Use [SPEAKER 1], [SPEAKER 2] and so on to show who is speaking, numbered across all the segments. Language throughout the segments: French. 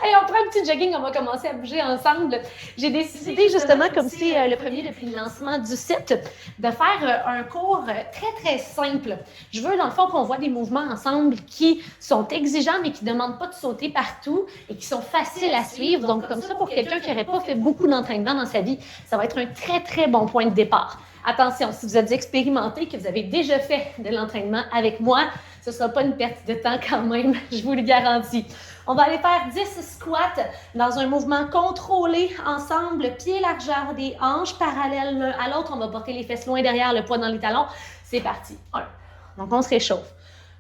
[SPEAKER 1] Hey, on prend un petit jogging, on va commencer à bouger ensemble. J'ai décidé justement, comme c'est le premier depuis le lancement du site, de faire un cours très, très simple. Je veux, dans le fond, qu'on voit des mouvements ensemble qui sont exigeants, mais qui ne demandent pas de sauter partout et qui sont faciles à suivre. Donc, comme ça, pour quelqu'un qui n'aurait pas fait beaucoup d'entraînement dans sa vie, ça va être un très, très bon point de départ. Attention, si vous êtes expérimenté, que vous avez déjà fait de l'entraînement avec moi, ce ne sera pas une perte de temps quand même, je vous le garantis. On va aller faire 10 squats dans un mouvement contrôlé ensemble, pied largeur des hanches, parallèles l'un à l'autre. On va porter les fesses loin derrière, le poids dans les talons. C'est parti. 1. Donc, on se réchauffe.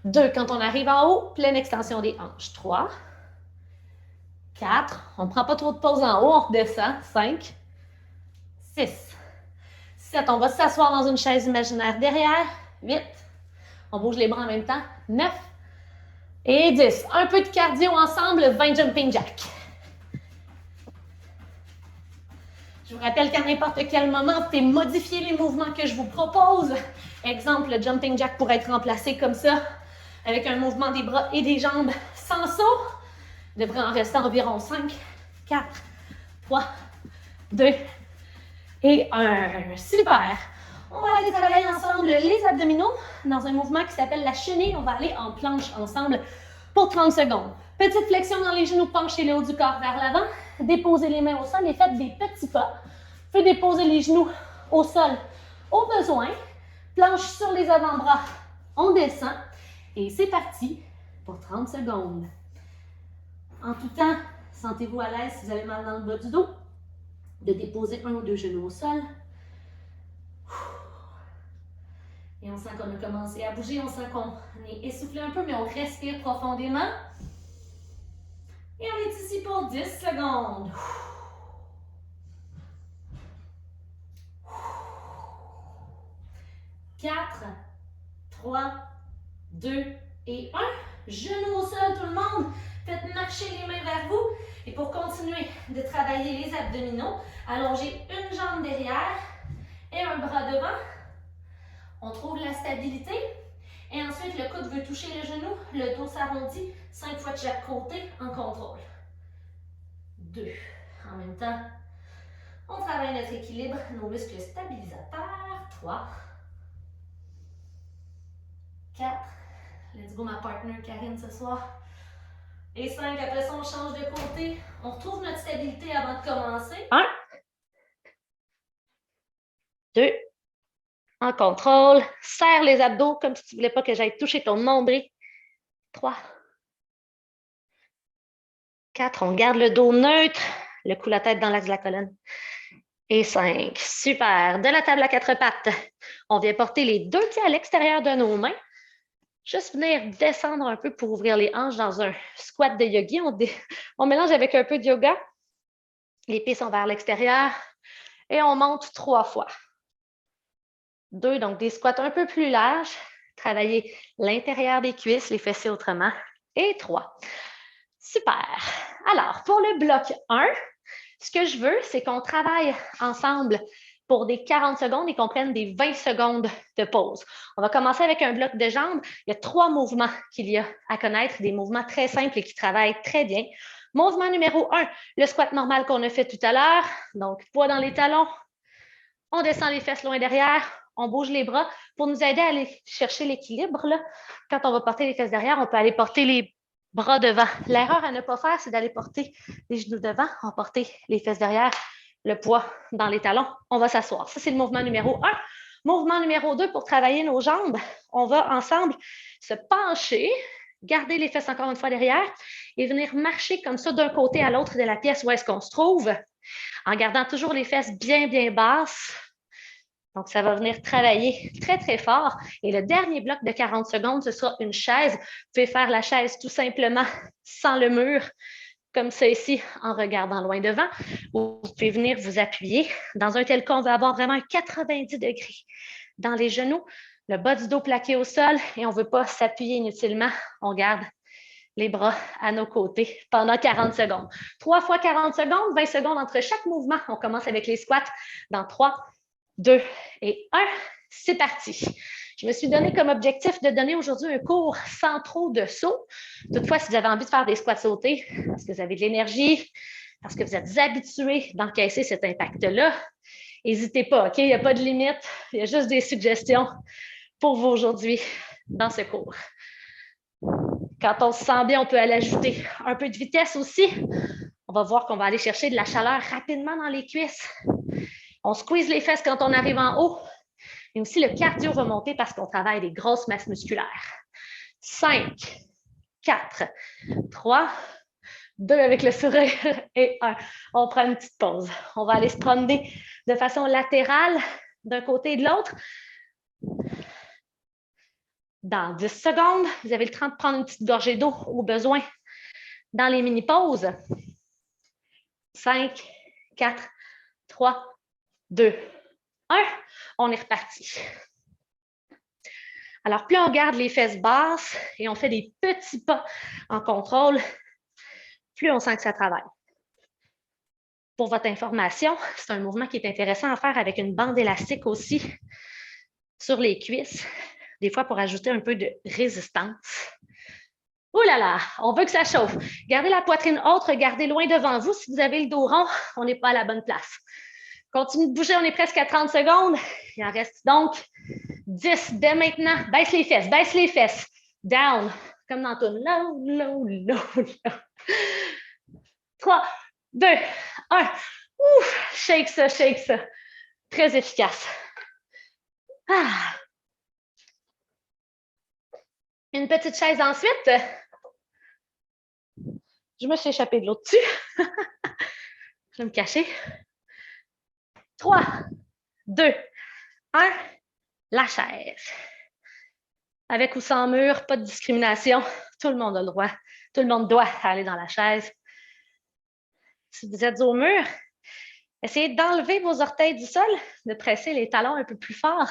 [SPEAKER 1] 2. Quand on arrive en haut, pleine extension des hanches. 3. 4. On ne prend pas trop de pause en haut, on redescend. 5. 6. 7. On va s'asseoir dans une chaise imaginaire derrière. 8. On bouge les bras en même temps. 9. Et 10. Un peu de cardio ensemble, 20 jumping jack. Je vous rappelle qu'à n'importe quel moment, vous pouvez modifier les mouvements que je vous propose. Exemple, le jumping jack pourrait être remplacé comme ça, avec un mouvement des bras et des jambes sans saut. Il devrait en rester environ 5, 4, 3, 2 et 1. Super! On va aller travailler ensemble les abdominaux dans un mouvement qui s'appelle la chenille. On va aller en planche ensemble pour 30 secondes. Petite flexion dans les genoux, penchez le haut du corps vers l'avant. Déposez les mains au sol et faites des petits pas. Vous pouvez déposer les genoux au sol au besoin. Planche sur les avant-bras. On descend. Et c'est parti pour 30 secondes. En tout temps, sentez-vous à l'aise si vous avez mal dans le bas du dos, de déposer un ou deux genoux au sol. Et on sent qu'on a commencé à bouger, on sent qu'on est essoufflé un peu, mais on respire profondément. Et on est ici pour 10 secondes. 4, 3, 2 et 1. Genoux au sol, tout le monde. Faites marcher les mains vers vous. Et pour continuer de travailler les abdominaux, allongez une jambe derrière et un bras devant. On trouve la stabilité. Et ensuite, le coude veut toucher le genou. Le dos s'arrondit 5 fois de chaque côté en contrôle. 2. En même temps, on travaille notre équilibre, nos muscles stabilisateurs. 3. 4. Let's go, ma partner Karine ce soir. Et 5. Après ça, on change de côté. On retrouve notre stabilité avant de commencer. 1. 2. En contrôle. Serre les abdos comme si tu ne voulais pas que j'aille toucher ton nombril. 3. 4. On garde le dos neutre. Le cou, la tête dans l'axe de la colonne. Et 5. Super. De la table à 4 pattes. On vient porter les 2 pieds à l'extérieur de nos mains. Juste venir descendre un peu pour ouvrir les hanches dans un squat de yogi. On mélange avec un peu de yoga. Les pieds sont vers l'extérieur. Et on monte 3 fois. 2, donc des squats un peu plus larges. Travailler l'intérieur des cuisses, les fessiers autrement. Et 3. Super. Alors, pour le bloc 1, ce que je veux, c'est qu'on travaille ensemble pour des 40 secondes et qu'on prenne des 20 secondes de pause. On va commencer avec un bloc de jambes. Il y a 3 mouvements qu'il y a à connaître, des mouvements très simples et qui travaillent très bien. Mouvement numéro 1, le squat normal qu'on a fait tout à l'heure. Donc, poids dans les talons. On descend les fesses loin derrière. On bouge les bras pour nous aider à aller chercher l'équilibre. Quand on va porter les fesses derrière, on peut aller porter les bras devant. L'erreur à ne pas faire, c'est d'aller porter les genoux devant, on va porter les fesses derrière, le poids dans les talons. On va s'asseoir. Ça, c'est le mouvement numéro 1. Mouvement numéro 2, pour travailler nos jambes, on va ensemble se pencher, garder les fesses encore une fois derrière et venir marcher comme ça d'un côté à l'autre de la pièce où est-ce qu'on se trouve, en gardant toujours les fesses bien, bien basses. Donc, ça va venir travailler très, très fort. Et le dernier bloc de 40 secondes, ce sera une chaise. Vous pouvez faire la chaise tout simplement sans le mur, comme ça ici, en regardant loin devant. Ou vous pouvez venir vous appuyer. Dans un tel cas, on va avoir vraiment un 90 degrés dans les genoux, le bas du dos plaqué au sol et on ne veut pas s'appuyer inutilement. On garde les bras à nos côtés pendant 40 secondes. 3 fois 40 secondes, 20 secondes entre chaque mouvement. On commence avec les squats dans 3, 2 et 1. C'est parti. Je me suis donné comme objectif de donner aujourd'hui un cours sans trop de sauts. Toutefois, si vous avez envie de faire des squats sautés, parce que vous avez de l'énergie, parce que vous êtes habitué d'encaisser cet impact-là, n'hésitez pas, OK? Il n'y a pas de limite. Il y a juste des suggestions pour vous aujourd'hui dans ce cours. Quand on se sent bien, on peut aller ajouter un peu de vitesse aussi. On va voir qu'on va aller chercher de la chaleur rapidement dans les cuisses. On squeeze les fesses quand on arrive en haut. Et aussi le cardio va monter parce qu'on travaille les grosses masses musculaires. 5, 4, 3, 2 avec le sourire et 1. On prend une petite pause. On va aller se promener de façon latérale d'un côté et de l'autre. Dans 10 secondes, vous avez le temps de prendre une petite gorgée d'eau au besoin dans les mini-pauses. 5, 4, 3, 2, 1. On est reparti. Alors, plus on garde les fesses basses et on fait des petits pas en contrôle, plus on sent que ça travaille. Pour votre information, c'est un mouvement qui est intéressant à faire avec une bande élastique aussi sur les cuisses, des fois pour ajouter un peu de résistance. Ouh là là, on veut que ça chauffe. Gardez la poitrine haute, regardez loin devant vous. Si vous avez le dos rond, on n'est pas à la bonne place. Continuez de bouger, on est presque à 30 secondes. Il en reste donc 10 dès maintenant. Baisse les fesses. Down, comme dans ton low, low, low, low. 3, 2, 1. Ouf, shake ça, shake ça. Très efficace. Ah. Une petite chaise ensuite. Je me suis échappée de l'autre dessus. Je vais me cacher. 3, 2, 1. La chaise. Avec ou sans mur, pas de discrimination. Tout le monde a le droit. Tout le monde doit aller dans la chaise. Si vous êtes au mur, essayez d'enlever vos orteils du sol, de presser les talons un peu plus fort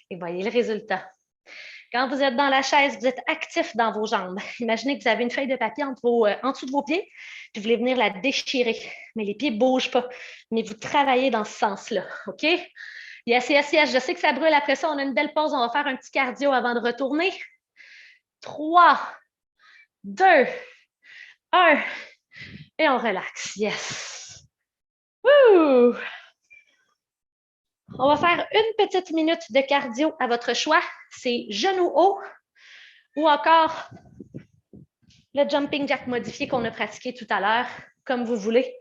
[SPEAKER 1] et voyez le résultat. Quand vous êtes dans la chaise, vous êtes actif dans vos jambes. Imaginez que vous avez une feuille de papier en dessous de vos pieds, puis vous voulez venir la déchirer. Mais les pieds ne bougent pas. Mais vous travaillez dans ce sens-là. OK? Yes, yes, yes. Je sais que ça brûle après ça. On a une belle pause. On va faire un petit cardio avant de retourner. 3, 2, 1. Et on relaxe. Yes. Woo! On va faire une petite minute de cardio à votre choix. C'est genoux hauts ou encore le jumping jack modifié qu'on a pratiqué tout à l'heure, comme vous voulez.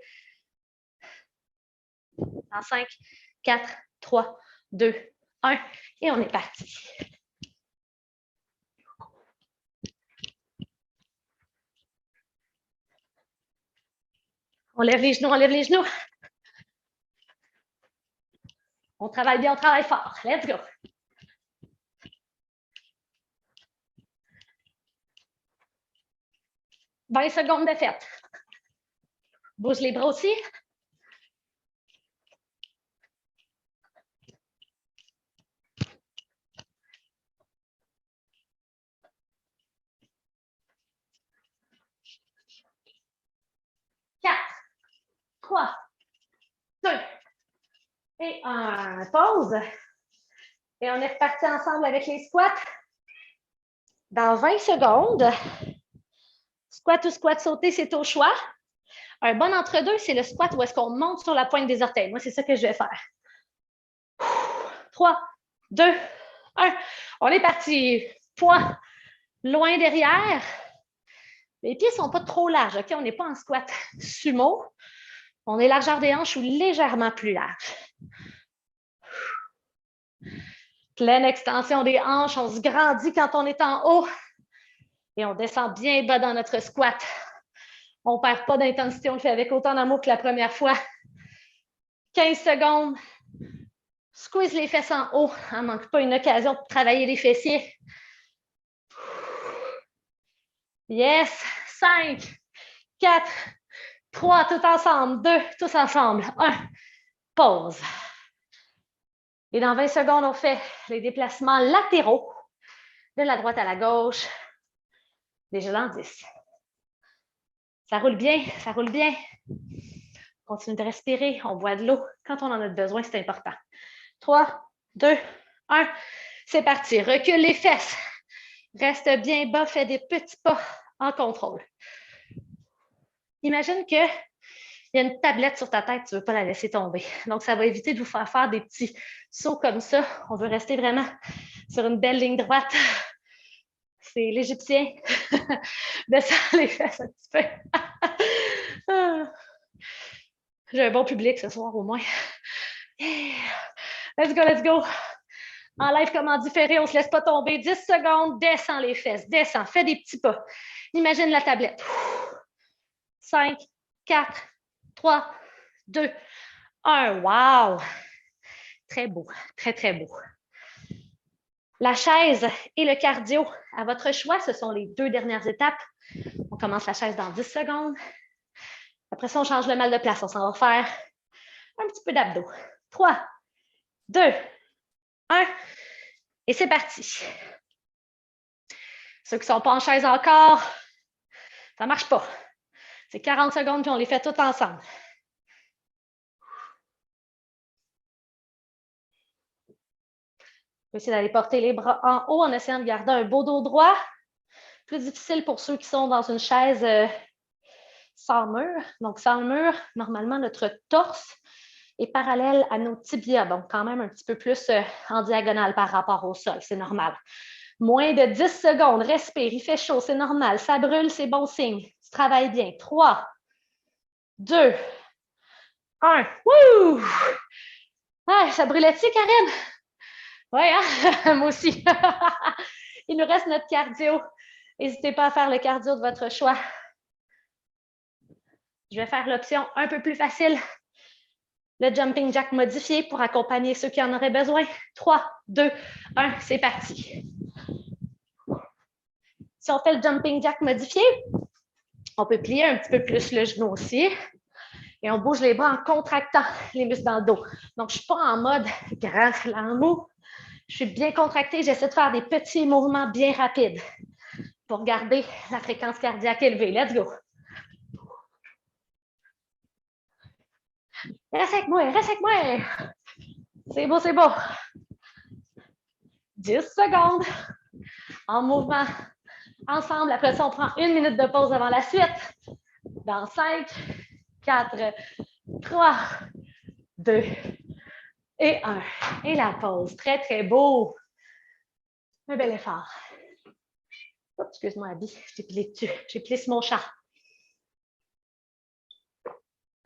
[SPEAKER 1] En 5, 4, 3, 2, 1. Et on est parti. On lève les genoux, on lève les genoux. On travaille bien, on travaille fort. Let's go. « 20 secondes de fête. Bouge les bras aussi. Quatre, 3, 2, et 1. Pause. Et on est reparti ensemble avec les squats. Dans 20 secondes, squat ou squat sauté, c'est au choix. Un bon entre-deux, c'est le squat où est-ce qu'on monte sur la pointe des orteils. Moi, c'est ça que je vais faire. 3, 2, 1. On est parti. Poids loin derrière. Les pieds ne sont pas trop larges. OK? On n'est pas en squat sumo. On est largeur des hanches ou légèrement plus large. Pleine extension des hanches. On se grandit quand on est en haut. Et on descend bien bas dans notre squat. On ne perd pas d'intensité. On le fait avec autant d'amour que la première fois. 15 secondes. Squeeze les fesses en haut. Il ne manque pas une occasion de travailler les fessiers. Yes. 5, 4, 3, tout ensemble. 2, tous ensemble. 1. Pause. Et dans 20 secondes, on fait les déplacements latéraux de la droite à la gauche. Déjà dans 10. Ça roule bien, ça roule bien. Continue de respirer, on boit de l'eau. Quand on en a besoin, c'est important. 3, 2, 1. C'est parti. Recule les fesses. Reste bien bas, fais des petits pas en contrôle. Imagine qu'il y a une tablette sur ta tête, tu ne veux pas la laisser tomber. Donc, ça va éviter de vous faire des petits sauts comme ça. On veut rester vraiment sur une belle ligne droite. C'est l'Égyptien. Descends les fesses un petit peu. J'ai un bon public ce soir au moins. Let's go, let's go. En live comme en différé, on ne se laisse pas tomber. 10 secondes, descends les fesses, descends, fais des petits pas. Imagine la tablette. 5, 4, 3, 2, 1. Wow! Très beau, très, très beau. La chaise et le cardio, à votre choix, ce sont les 2 dernières étapes. On commence la chaise dans 10 secondes. Après ça, on change le mal de place. On s'en va faire un petit peu d'abdos. 3, 2, 1. Et c'est parti. Ceux qui ne sont pas en chaise encore, ça ne marche pas. C'est 40 secondes, puis on les fait toutes ensemble. On va essayer d'aller porter les bras en haut en essayant de garder un beau dos droit. Plus difficile pour ceux qui sont dans une chaise sans mur. Donc, sans mur, normalement, notre torse est parallèle à nos tibias. Donc, quand même un petit peu plus en diagonale par rapport au sol. C'est normal. Moins de 10 secondes. Respire. Il fait chaud. C'est normal. Ça brûle. C'est bon signe. Tu travailles bien. 3, 2, 1. Wouh! Ah, ça brûlait-tu, Karine? Oui, hein? Moi aussi. Il nous reste notre cardio. N'hésitez pas à faire le cardio de votre choix. Je vais faire l'option un peu plus facile. Le jumping jack modifié pour accompagner ceux qui en auraient besoin. 3, 2, 1, c'est parti. Si on fait le jumping jack modifié, on peut plier un petit peu plus le genou aussi. Et on bouge les bras en contractant les muscles dans le dos. Donc, je ne suis pas en mode grand flanc mou. Je suis bien contractée. J'essaie de faire des petits mouvements bien rapides pour garder la fréquence cardiaque élevée. Let's go. Reste avec moi, reste avec moi. C'est beau, c'est beau. 10 secondes en mouvement ensemble. Après ça, on prend 1 minute de pause avant la suite. Dans 5, 4, 3, 2 et 1. Et la pause. Très, très beau. Un bel effort. Oups, excuse-moi, Abby, je t'ai pilé dessus. J'ai pilé sur mon chat.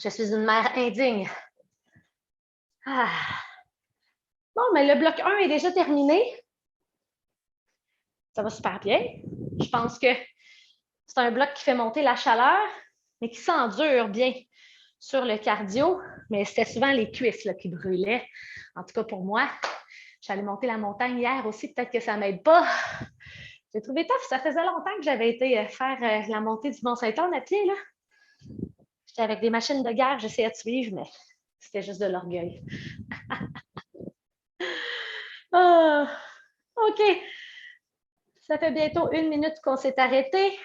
[SPEAKER 1] Je suis une mère indigne. Ah. Bon, mais le bloc 1 est déjà terminé. Ça va super bien. Je pense que c'est un bloc qui fait monter la chaleur, mais qui s'endure bien sur le cardio. Mais c'était souvent les cuisses là, qui brûlaient. En tout cas, pour moi, j'allais monter la montagne hier aussi. Peut-être que ça ne m'aide pas. J'ai trouvé tough. Ça faisait longtemps que j'avais été faire la montée du Mont-Saint-Anne à pied. J'étais avec des machines de guerre. J'essayais de suivre, mais c'était juste de l'orgueil. Oh, OK. Ça fait bientôt 1 minute qu'on s'est arrêté.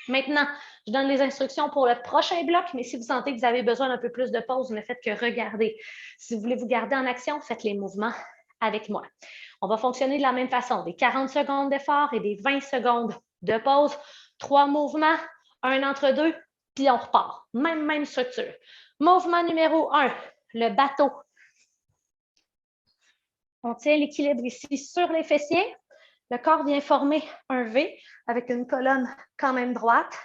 [SPEAKER 1] Maintenant, je donne les instructions pour le prochain bloc, mais si vous sentez que vous avez besoin d'un peu plus de pause, ne faites que regarder. Si vous voulez vous garder en action, faites les mouvements avec moi. On va fonctionner de la même façon, des 40 secondes d'effort et des 20 secondes de pause. 3 mouvements, un entre deux, puis on repart. Même structure. Mouvement numéro 1, le bateau. On tient l'équilibre ici sur les fessiers. Le corps vient former un V avec une colonne quand même droite.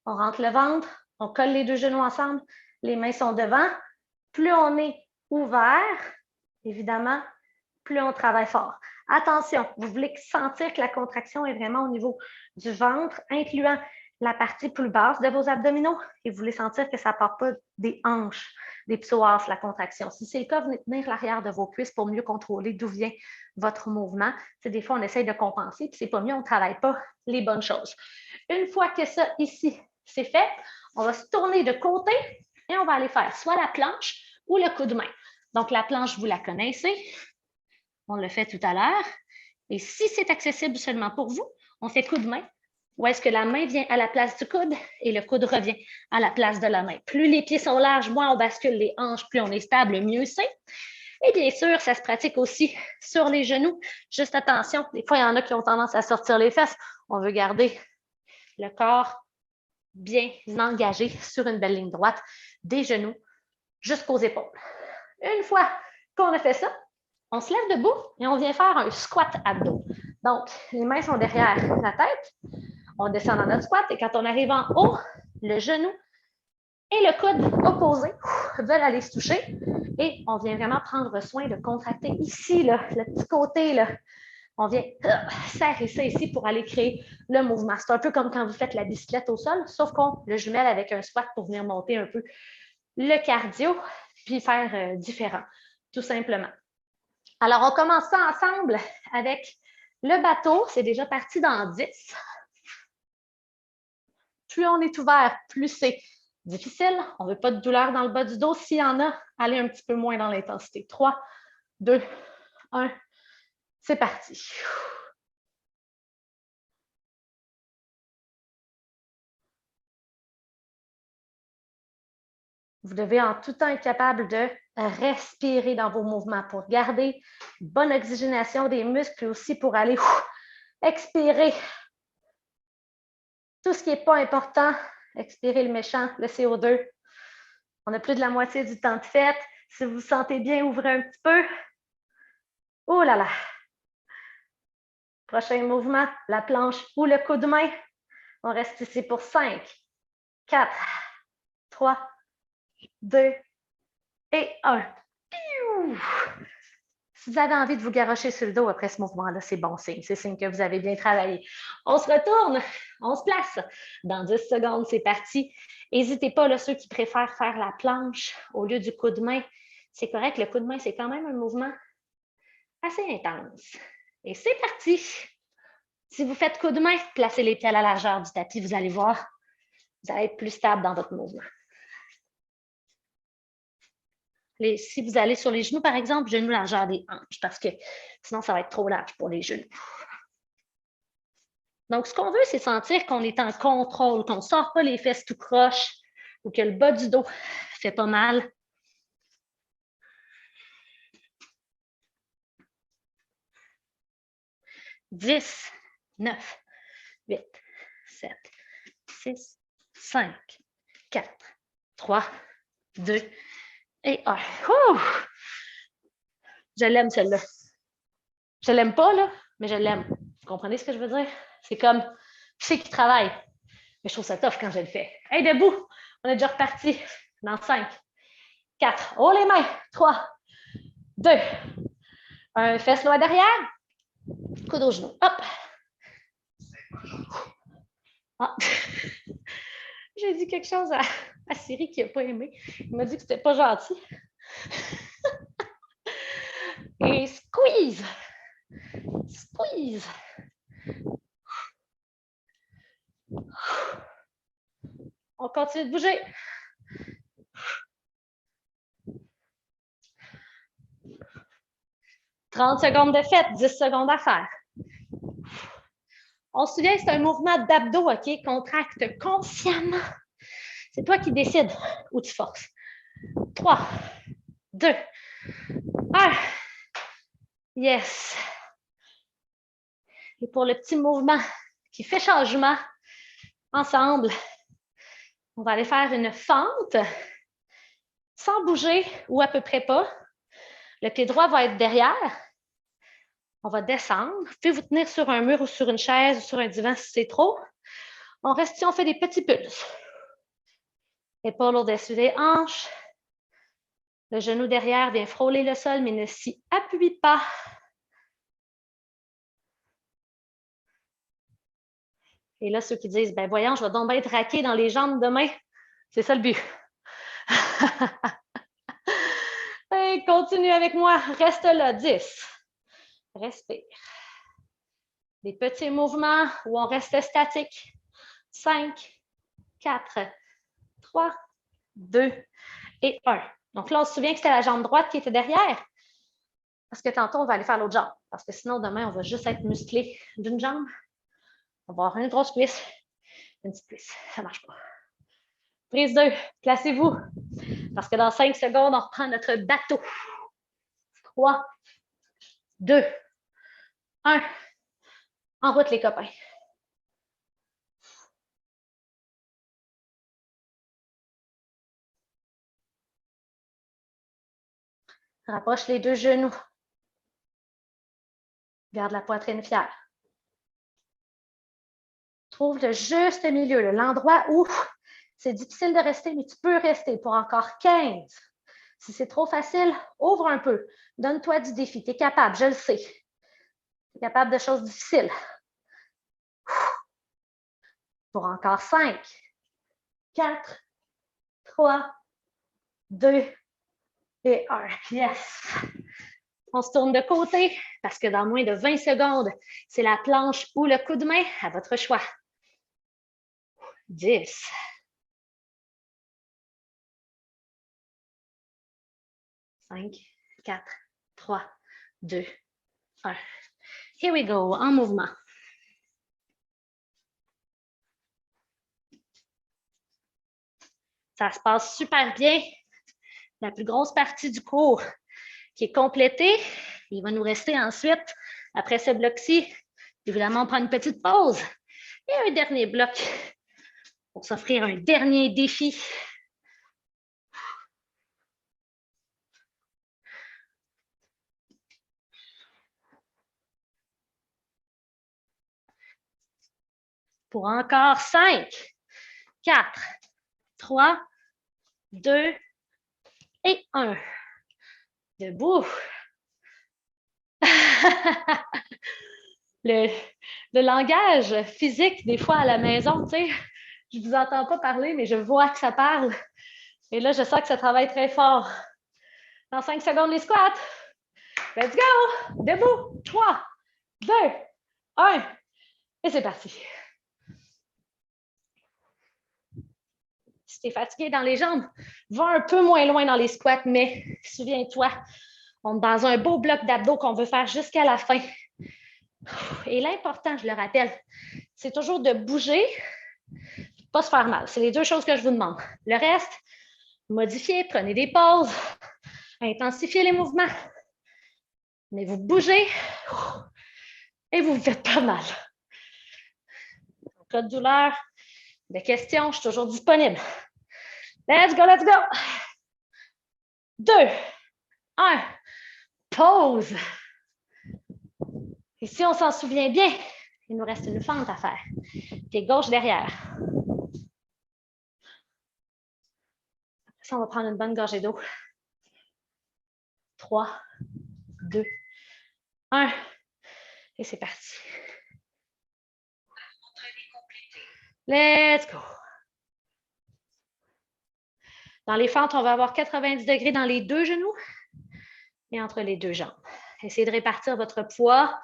[SPEAKER 1] On rentre le ventre, on colle les 2 genoux ensemble, les mains sont devant. Plus on est ouvert, évidemment, plus on travaille fort. Attention, vous voulez sentir que la contraction est vraiment au niveau du ventre, incluant la partie plus basse de vos abdominaux, et vous voulez sentir que ça ne part pas des hanches, des psoas, la contraction. Si c'est le cas, venez tenir l'arrière de vos cuisses pour mieux contrôler d'où vient votre mouvement. C'est des fois, on essaye de compenser, puis c'est pas mieux, on ne travaille pas les bonnes choses. Une fois que ça, ici, c'est fait, on va se tourner de côté et on va aller faire soit la planche ou le coup de main. Donc, la planche, vous la connaissez. On l'a fait tout à l'heure. Et si c'est accessible seulement pour vous, on fait coup de main. Ou est-ce que la main vient à la place du coude et le coude revient à la place de la main? Plus les pieds sont larges, moins on bascule les hanches, plus on est stable, mieux c'est. Et bien sûr, ça se pratique aussi sur les genoux. Juste attention, des fois, il y en a qui ont tendance à sortir les fesses. On veut garder le corps bien engagé sur une belle ligne droite, des genoux jusqu'aux épaules. Une fois qu'on a fait ça, on se lève debout et on vient faire un squat abdos. Donc, les mains sont derrière la tête. On descend dans notre squat et quand on arrive en haut, le genou et le coude opposé veulent aller se toucher et on vient vraiment prendre soin de contracter ici, là, le petit côté. Là. On vient serrer ça ici pour aller créer le mouvement. C'est un peu comme quand vous faites la bicyclette au sol, sauf qu'on le jumelle avec un squat pour venir monter un peu le cardio puis faire différent, tout simplement. Alors, on commence ça ensemble avec le bateau. C'est déjà parti dans 10. Plus on est ouvert, plus c'est difficile. On ne veut pas de douleur dans le bas du dos. S'il y en a, allez un petit peu moins dans l'intensité. 3, 2, 1, c'est parti. Vous devez en tout temps être capable de respirer dans vos mouvements pour garder une bonne oxygénation des muscles, aussi pour aller expirer tout ce qui n'est pas important, expirer le méchant, le CO2. On a plus de la moitié du temps de fête. Si vous vous sentez bien, ouvrez un petit peu. Oh là là! Prochain mouvement, la planche ou le coup de main. On reste ici pour 5, 4, 3, 2 et 1. Si vous avez envie de vous garrocher sur le dos après ce mouvement-là, c'est bon signe. C'est signe que vous avez bien travaillé. On se retourne, on se place. Dans 10 secondes, c'est parti. N'hésitez pas, là, ceux qui préfèrent faire la planche au lieu du coup de main. C'est correct, le coup de main, c'est quand même un mouvement assez intense. Et c'est parti. Si vous faites coup de main, placez les pieds à la largeur du tapis, vous allez voir, vous allez être plus stable dans votre mouvement. Si vous allez sur les genoux, par exemple, genoux largeur des hanches, parce que sinon, ça va être trop large pour les genoux. Donc, ce qu'on veut, c'est sentir qu'on est en contrôle, qu'on ne sort pas les fesses tout croche ou que le bas du dos fait pas mal. « 10, 9, 8, 7, 6, 5, 4, 3, 2 et 1. Je l'aime, celle-là. Je l'aime pas, là, mais je l'aime. Vous comprenez ce que je veux dire? C'est comme, je sais qu'il travaille, mais je trouve ça tough quand je le fais. Hey, debout! On est déjà reparti dans 5, 4. Oh, les mains! 3, 2, 1. Fesse loin derrière. Coude au genou. Hop! Ah. J'ai dit quelque chose à Siri qui n'a pas aimé. Il m'a dit que c'était pas gentil. Et squeeze! Squeeze! On continue de bouger. « 30 secondes de fête, 10 secondes à faire. On se souvient, c'est un mouvement d'abdos, OK? Contracte consciemment. C'est toi qui décides où tu forces. 3, 2, 1. Yes. Et pour le petit mouvement qui fait changement, ensemble, on va aller faire une fente sans bouger ou à peu près pas. Le pied droit va être derrière. On va descendre. Vous pouvez vous tenir sur un mur ou sur une chaise ou sur un divan si c'est trop. On reste ici, on fait des petits pulses. Épaules au-dessus des hanches. Le genou derrière vient frôler le sol, mais ne s'y appuie pas. Et là, ceux qui disent, ben voyons, je vais donc être raqué dans les jambes demain. C'est ça le but. Et continue avec moi. Reste là. 10. Respire. Des petits mouvements où on reste statique. 5, 4, 3, 2 et 1. Donc là, on se souvient que c'était la jambe droite qui était derrière. Parce que tantôt, on va aller faire l'autre jambe. Parce que sinon, demain, on va juste être musclé d'une jambe. On va avoir une grosse cuisse, une petite cuisse. Ça ne marche pas. Prise 2, placez-vous. Parce que dans 5 secondes, on reprend notre bateau. 3, 2, 1. En route, les copains. Rapproche les deux genoux. Garde la poitrine fière. Trouve le juste milieu, l'endroit où c'est difficile de rester, mais tu peux rester pour encore 15. Si c'est trop facile, ouvre un peu. Donne-toi du défi. Tu es capable, je le sais. Tu es capable de choses difficiles. Pour encore 5, 4, 3, 2 et 1. Yes! On se tourne de côté parce que dans moins de 20 secondes, c'est la planche ou le coup de main à votre choix. 10. 5, 4, 3, 2, 1. Here we go, en mouvement. Ça se passe super bien. La plus grosse partie du cours qui est complétée. Il va nous rester ensuite, après ce bloc-ci, évidemment, prendre une petite pause et un dernier bloc pour s'offrir un dernier défi. Pour encore 5, 4, 3, 2 et 1. Debout. le langage physique, des fois à la maison, tu sais, je ne vous entends pas parler, mais je vois que ça parle. Et là, je sens que ça travaille très fort. Dans 5 secondes, les squats. Let's go! Debout. 3, 2, 1. Et c'est parti. Si tu es fatigué dans les jambes, va un peu moins loin dans les squats, mais souviens-toi, on est dans un beau bloc d'abdos qu'on veut faire jusqu'à la fin. Et l'important, je le rappelle, c'est toujours de bouger, de ne pas se faire mal. C'est les deux choses que je vous demande. Le reste, modifiez, prenez des pauses, intensifiez les mouvements. Mais vous bougez et vous vous faites pas mal. En cas de douleur, de questions, je suis toujours disponible. Let's go, let's go! 2, 1, pause. Et si on s'en souvient bien, il nous reste une fente à faire. Pied gauche derrière. Après ça, on va prendre une bonne gorgée d'eau. 3, 2, 1. Et c'est parti. Let's go. Dans les fentes, on va avoir 90 degrés dans les deux genoux et entre les deux jambes. Essayez de répartir votre poids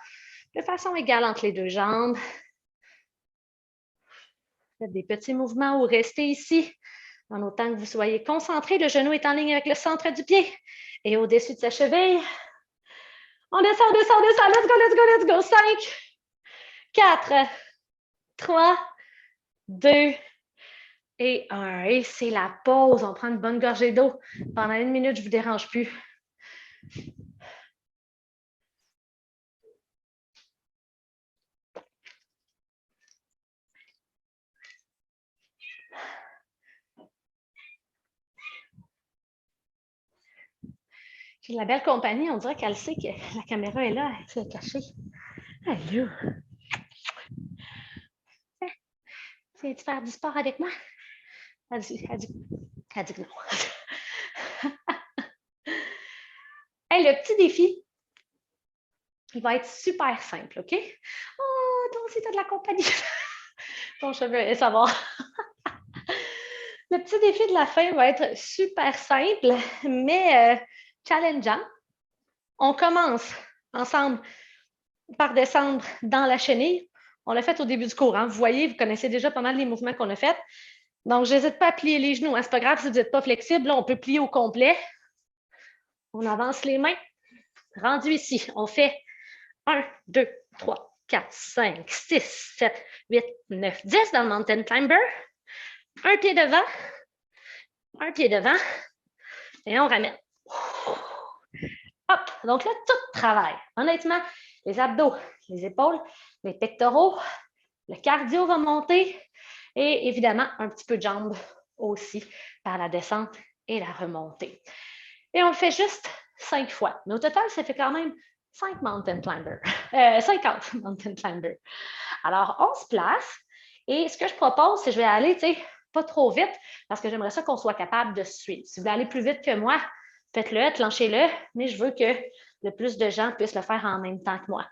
[SPEAKER 1] de façon égale entre les deux jambes. Faites des petits mouvements ou restez ici en autant que vous soyez concentré. Le genou est en ligne avec le centre du pied et au-dessus de sa cheville. On descend, descend, descend. Let's go, let's go, let's go. 5, 4, 3, 2 et 1. Et c'est la pause. On prend une bonne gorgée d'eau. Pendant 1 minute, je ne vous dérange plus. J'ai la belle compagnie. On dirait qu'elle sait que la caméra est là. Elle est cachée. Allô. Viens-tu faire du sport avec moi? Elle dit que non. Hey, le petit défi, il va être super simple, OK? Oh, toi aussi, tu as de la compagnie. Ton cheveu est savoir. Le petit défi de la fin va être super simple, mais challengeant. On commence ensemble par descendre dans la chenille. On l'a fait au début du cours. Hein? Vous voyez, vous connaissez déjà pas mal les mouvements qu'on a faits. Donc, je n'hésite pas à plier les genoux. Hein? Ce n'est pas grave si vous n'êtes pas flexible. Là, on peut plier au complet. On avance les mains. Rendu ici, on fait 1, 2, 3, 4, 5, 6, 7, 8, 9, 10 dans le Mountain Climber. Un pied devant, et on ramène. Hop! Donc là, tout travaille. Honnêtement, les abdos, les épaules, les pectoraux, le cardio va monter et évidemment, un petit peu de jambes aussi par la descente et la remontée. Et on le fait juste 5 fois. Mais au total, ça fait quand même 5 mountain climbers. 50 mountain climbers. Alors, on se place et ce que je propose, c'est que je vais aller, tu sais, pas trop vite parce que j'aimerais ça qu'on soit capable de suivre. Si vous voulez aller plus vite que moi, faites-le, clenchez-le, mais je veux que le plus de gens puissent le faire en même temps que moi.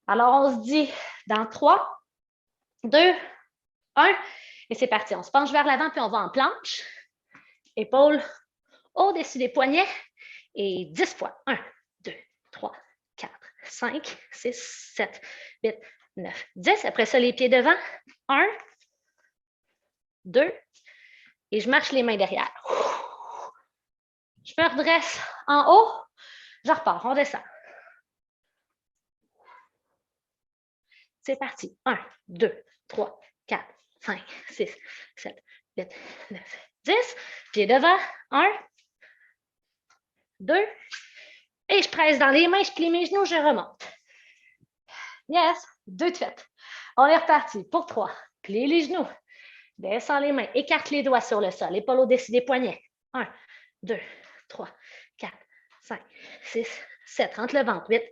[SPEAKER 1] Alors, on se dit dans 3, 2, 1, et c'est parti. On se penche vers l'avant, puis on va en planche. Épaules au-dessus des poignets et 10 fois. 1, 2, 3, 4, 5, 6, 7, 8, 9, 10. Après ça, les pieds devant. 1, 2, et je marche les mains derrière. Je me redresse en haut. Je repars, on descend. C'est parti. 1, 2, 3, 4, 5, 6, 7, 8, 9, 10. Pieds devant. 1, 2. Et je presse dans les mains, je plie mes genoux, je remonte. Yes, 2 de fait. On est reparti pour 3. Plie les genoux. Descends les mains. Écarte les doigts sur le sol. Épaules au-dessus des poignets. 1, 2, 3, 4, 5, 6, 7. Rentre le ventre. 8,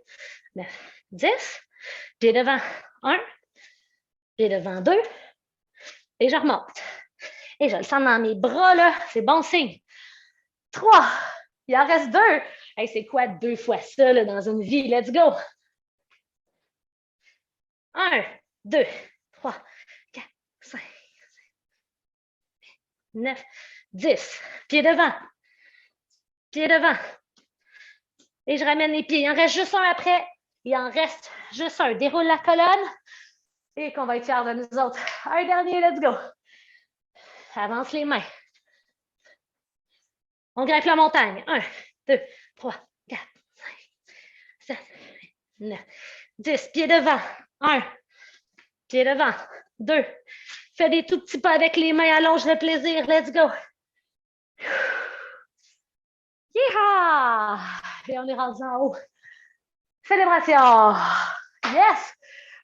[SPEAKER 1] 9, 10. Pieds devant. 1. Pieds devant. 2. Et je remonte. Et je le sens dans mes bras, là. C'est bon signe. 3. Il en reste 2. Hey, c'est quoi 2 fois ça là, dans une vie? Let's go! 1, 2, 3, 4, 5, 9, 10. Pieds devant. Pieds devant. Et je ramène les pieds. Il en reste juste un après. Il en reste juste un. Déroule la colonne. Et qu'on va être fiers de nous autres. Un dernier, let's go. Avance les mains. On grimpe la montagne. 1, 2, 3, 4, 5, 7, 9, 10. Pieds devant. 1. Pieds devant. 2. Fais des tout petits pas avec les mains. Allonge le plaisir. Let's go. Yeehaw! Et on est rendu en haut. Célébration! Yes!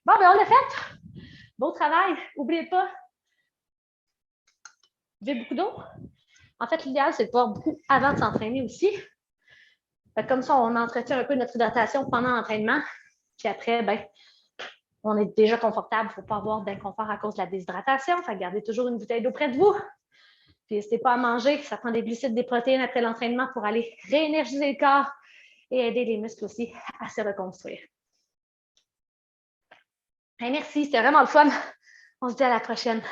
[SPEAKER 1] Bon, ben on l'a fait. Beau travail. N'oubliez pas, buvez beaucoup d'eau. En fait, l'idéal, c'est de boire beaucoup avant de s'entraîner aussi. Comme ça, on entretient un peu notre hydratation pendant l'entraînement. Puis après, ben, on est déjà confortable. Il ne faut pas avoir d'inconfort à cause de la déshydratation. Fait gardez toujours une bouteille d'eau près de vous. Puis n'hésitez pas à manger. Ça prend des glucides, des protéines après l'entraînement pour aller réénergiser le corps et aider les muscles aussi à se reconstruire. Hey, merci, c'était vraiment le fun. On se dit à la prochaine.